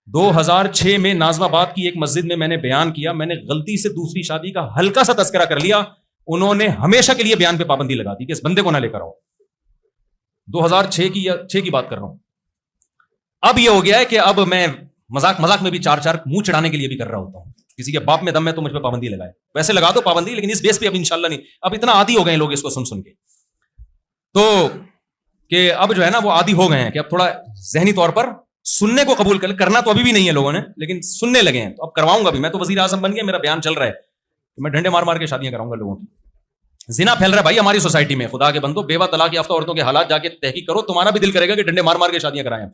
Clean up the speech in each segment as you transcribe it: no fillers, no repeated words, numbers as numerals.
2006 میں نازم آباد کی ایک مسجد میں نے بیان کیا، میں نے غلطی سے دوسری شادی کا ہلکا سا تذکرہ کر لیا، انہوں نے ہمیشہ کے لیے بیان پہ پابندی لگا دی کہ اس بندے کو نہ لے کر آؤ۔ 2006 کی بات کر رہا ہوں۔ اب یہ ہو گیا ہے کہ اب میں مذاق میں بھی چار منہ چڑھانے کے لیے بھی کر رہا ہوتا ہوں، کسی کے باپ میں دم ہے تو مجھ پہ پابندی لگائے، ویسے لگا دو پابندی، لیکن اس بیس پہ اب انشاءاللہ نہیں، اب اتنا عادی ہو گئے ہیں لوگ اس کو سن کے، تو کہ اب جو ہے نا وہ عادی ہو گئے ہیں کہ اب تھوڑا ذہنی طور پر سننے کو قبول کرنا تو ابھی بھی نہیں ہے لوگوں نے، لیکن سننے لگے ہیں، تو اب کرواؤں گا بھی، میں تو وزیر اعظم بن گیا، میرا بیان چل رہا ہے کہ میں ڈنڈے مار کے شادیاں کراؤں گا لوگوں کی۔ زنا پھیل رہا ہے بھائی ہماری سوسائٹی میں، خدا کے بندو، بیوہ طلاق یافتہ عورتوں کے حالات جا کے تحقیق کرو، تمہارا بھی دل کرے گا کہ ڈنڈے مار کے شادیاں کرائیں۔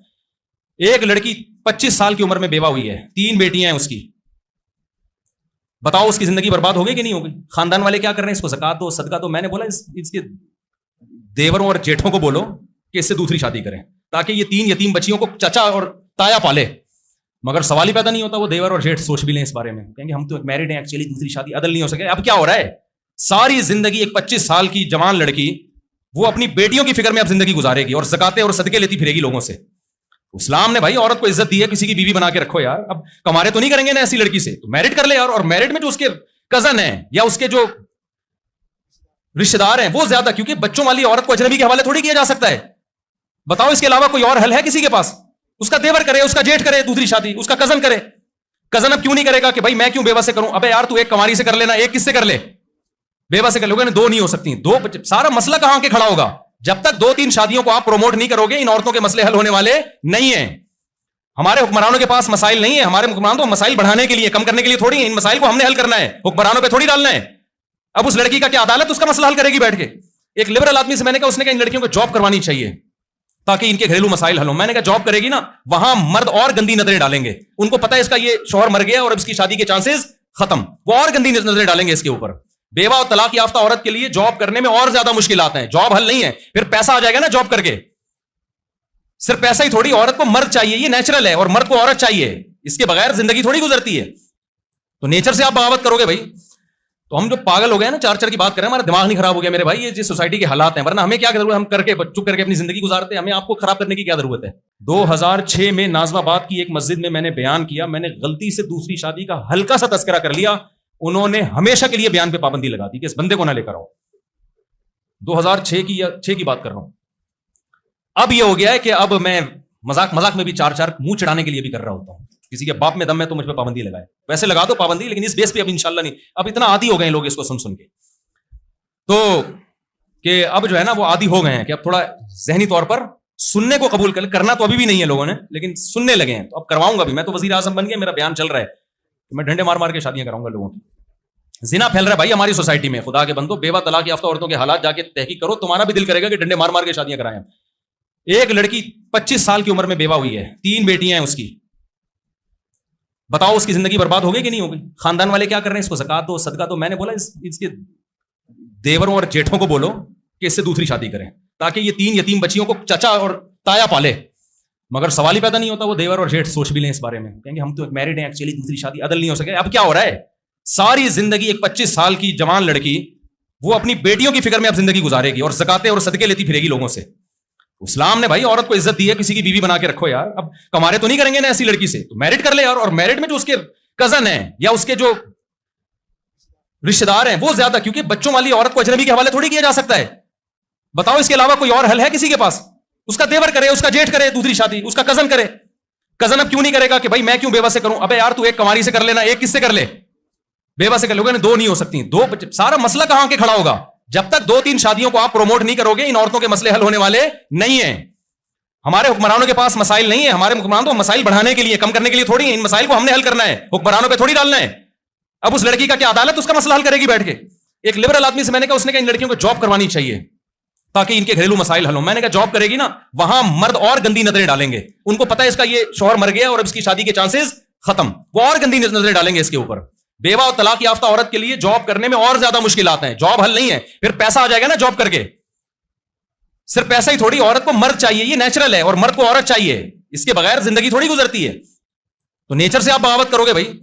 ایک لڑکی 25 سال کی عمر میں بیوہ ہوئی ہے، 3 بیٹیاں ہیں اس کی، بتاؤ اس کی زندگی برباد ہو گئی کہ نہیں ہو گئی؟ خاندان والے کیا کر رہے ہیں؟ اس کو زکات دو، صدقہ دو، میں نے بولا اس کے دیوروں اور جیٹھوں کو بولو کہ اس سے دوسری شادی کریں تاکہ یہ 3 یتیم بچیوں کو چچا اور تایا پالے، مگر سوال ہی پیدا نہیں ہوتا، وہ دیور اور جیٹھ سوچ بھی لیں اس بارے میں، کہیں گے ہم تو ایک میرڈ ہیں، ایکچولی دوسری شادی عدل نہیں ہو سکے۔ اب کیا ہو رہا ہے؟ ساری زندگی ایک 25 سال کی جوان لڑکی وہ اپنی بیٹیوں کی فکر میں اب زندگی گزارے گی اور زکاتیں اور صدقے لیتی پھرے گی لوگوں سے۔ اسلام نے بھائی عورت کو عزت دی ہے، کسی کی بیوی بنا کے رکھو یار، اب کمارے تو نہیں کریں گے نا ایسی لڑکی سے، تو میرڈ کر لے یار، اور میرڈ میں جو اس کے کزن ہیں یا اس کے جو رشتے دار ہیں وہ زیادہ، کیونکہ بچوں والی عورت کو اجنبی کے حوالے تھوڑی کیا جا سکتا ہے، بتاؤ اس کے علاوہ کوئی اور حل ہے کسی کے پاس؟ اس کا دیور کرے، اس کا جیٹھ کرے دوسری شادی، اس کا کزن کرے، کزن اب کیوں نہیں کرے گا کہ بھائی میں کیوں بیوہ سے کروں؟ ابے یار تو ایک کماری سے کر لینا، ایک کس سے کر لے؟ بیوہ سے کر لوگے نا، 2 نہیں ہو سکتی، 2 سارا مسئلہ کہاں کے کھڑا ہوگا؟ جب تک 2-3 شادیوں کو آپ پروموٹ نہیں کرو گے ان عورتوں کے مسئلے حل ہونے والے نہیں ہیں۔ ہمارے حکمرانوں کے پاس مسائل نہیں ہے، ہمارے حکمران تو مسائل بڑھانے کے لیے، کم کرنے کے لیے تھوڑی ہیں، ان مسائل کو ہم نے حل کرنا ہے، حکمرانوں پہ تھوڑی ڈالنا ہے۔ اب اس لڑکی کا کیا عدالت اس کا مسئلہ حل کرے گی بیٹھ کے؟ ایک لبرل آدمی سے میں نے کہا، اس نے کہا ان لڑکیوں کو جاب کروانی چاہیے تاکہ ان کے گھریلو مسائل حل ہوں۔ میں نے کہا جاب کرے گی نا، وہاں مرد اور گندی نظریں ڈالیں گے، ان کو پتا ہے اس کا یہ شوہر مر گیا اور اب اس کی شادی کے چانسز ختم، وہ اور گندی نظریں ڈالیں گے اس کے اوپر۔ بیوہ اور طلاق یافتہ عورت کے لیے جاب کرنے میں اور زیادہ مشکلات ہیں، جاب حل نہیں ہے، پھر پیسہ آ جائے گا نا جاب کر کے، صرف پیسہ ہی تھوڑی، عورت کو مرد چاہیے، یہ نیچرل ہے، اور مرد کو عورت چاہیے، اس کے بغیر زندگی تھوڑی گزرتی ہے، تو نیچر سے آپ بغاوت کرو گے بھائی۔ تو ہم جو پاگل ہو گئے نا، چار کی بات کریں، ہمارا دماغ نہیں خراب ہو گیا میرے بھائی، یہ جس سوسائٹی کے حالات ہیں، ورنہ ہمیں کیا ضرورت ہے، ہم کر کے چپ کر کے اپنی زندگی گزارتے ہیں، ہمیں آپ کو خراب کرنے کی کیا ضرورت ہے؟ 2006 میں نازم آباد کی ایک مسجد میں نے بیان کیا، میں نے غلطی سے دوسری شادی کا ہلکا سا تذکرہ کر لیا، انہوں نے ہمیشہ کے لیے بیان پہ پابندی لگا دی کہ اس بندے کو نہ لے کر آؤ۔ 2006 کی بات کر رہا ہوں۔ اب یہ ہو گیا ہے کہ اب میں مذاق میں بھی چار منہ چڑھانے کے لیے بھی کر رہا ہوتا ہوں، کسی کے باپ میں دم ہے تو مجھ پہ پابندی لگائے، ویسے لگا دو پابندی، لیکن اس بیس پہ اب انشاءاللہ نہیں، اب اتنا عادی ہو گئے ہیں لوگ اس کو سن کے، تو کہ اب جو ہے نا وہ عادی ہو گئے ہیں کہ اب تھوڑا ذہنی طور پر سننے کو قبول کرنا تو ابھی بھی نہیں ہے لوگوں نے، لیکن سننے لگے ہیں، تو اب کرواؤں گا بھی، میں تو وزیر اعظم بن گیا، میرا بیان چل رہا ہے کہ میں ڈنڈے مار کے شادیاں کراؤں گا لوگوں کی۔ زنا پھیل رہا ہے بھائی ہماری سوسائٹی میں، خدا کے بندو، بیوہ طلاق یافتہ عورتوں کے حالات جا کے تحقیق کرو، تمہارا بھی دل کرے گا کہ ڈنڈے مار کے شادیاں کرائیں۔ ایک لڑکی 25 سال کی عمر میں بیوہ ہوئی ہے، 3 بیٹیاں ہیں اس کی، بتاؤ اس کی زندگی برباد ہو گئی کہ نہیں ہو گئی؟ خاندان والے کیا کر رہے ہیں؟ اس کو زکات دو، صدقہ دو، میں نے بولا اس کے دیوروں اور جیٹھوں کو بولو کہ اس سے دوسری شادی کریں تاکہ یہ 3 یتیم بچیوں کو چچا اور تایا پالے، مگر سوال ہی پیدا نہیں ہوتا، وہ دیور اور جیٹھ سوچ بھی لیں اس بارے میں، کہیں گے ہم تو ایک میرڈ ہیں، ایکچولی دوسری شادی عدل نہیں ہو سکے۔ اب کیا ہو رہا ہے؟ ساری زندگی ایک 25 سال کی جوان لڑکی وہ اپنی بیٹیوں کی فکر میں اب زندگی گزارے گی اور زکاتیں اور صدقے لیتی پھرے گی لوگوں سے۔ اسلام نے بھائی عورت کو عزت دی ہے، کسی کی بیوی بنا کے رکھو یار، اب کمارے تو نہیں کریں گے نا ایسی لڑکی سے، تو میرڈ کر لے یار، اور میرڈ میں جو اس کے کزن ہیں یا اس کے جو رشتے دار ہیں وہ زیادہ، کیونکہ بچوں والی عورت کو اجنبی کے حوالے تھوڑی کیا جا سکتا ہے، بتاؤ اس کے علاوہ کوئی اور حل ہے کسی کے پاس؟ اس کا دیور کرے، اس کا جیٹھ کرے دوسری شادی، اس کا کزن کرے، کزن اب کیوں نہیں کرے گا کہ بھائی میں کیوں بیوہ سے کروں؟ ابے یار تو ایک کماری سے کر لینا، ایک کس سے کر لے؟ بیوہ سے کر لوگے نا، 2 نہیں ہو سکتی، 2 سارا مسئلہ کہاں کے کھڑا ہوگا؟ جب تک 2-3 شادیوں کو آپ پروموٹ نہیں کرو گے ان عورتوں کے مسئلے حل ہونے والے نہیں ہیں۔ ہمارے حکمرانوں کے پاس مسائل نہیں ہے، ہمارے حکمران تو مسائل بڑھانے کے لیے، کم کرنے کے لیے تھوڑی ہیں، ان مسائل کو ہم نے حل کرنا ہے، حکمرانوں پہ تھوڑی ڈالنا ہے۔ اب اس لڑکی کا کیا عدالت اس کا مسئلہ حل کرے گی بیٹھ کے؟ ایک لبرل آدمی سے میں نے کہا، اس نے کہا ان لڑکیوں کو جاب کروانی چاہیے تاکہ ان کے گھریلو مسائل حل ہوں۔ میں نے کہا جاب کرے گی نا، وہاں مرد اور گندی نظریں ڈالیں گے، ان کو پتا ہے اس کا یہ شوہر مر گیا اور اب اس کی شادی کے چانسز ختم، وہ اور گندی نظریں ڈالیں گے اس کے اوپر۔ بیوہ اور طلاق یافتہ عورت کے لیے جاب کرنے میں اور زیادہ مشکلات ہیں، جاب حل نہیں ہے، پھر پیسہ آ جائے گا نا جاب کر کے، صرف پیسہ ہی تھوڑی، عورت کو مرد چاہیے، یہ نیچرل ہے، اور مرد کو عورت چاہیے، اس کے بغیر زندگی تھوڑی گزرتی ہے، تو نیچر سے آپ بغاوت کرو گے بھائی۔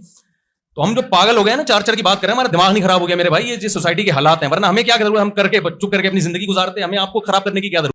تو ہم جو پاگل ہو گئے نا، چار کی بات کریں، ہمارا دماغ نہیں خراب ہو گیا میرے بھائی، یہ جس سوسائٹی کے حالات ہیں، ورنہ ہمیں کیا ضرورت ہے، ہم کر کے چپ کر کے اپنی زندگی گزارتے ہیں، ہمیں آپ کو خراب کرنے کی کیا ضرورت ہے؟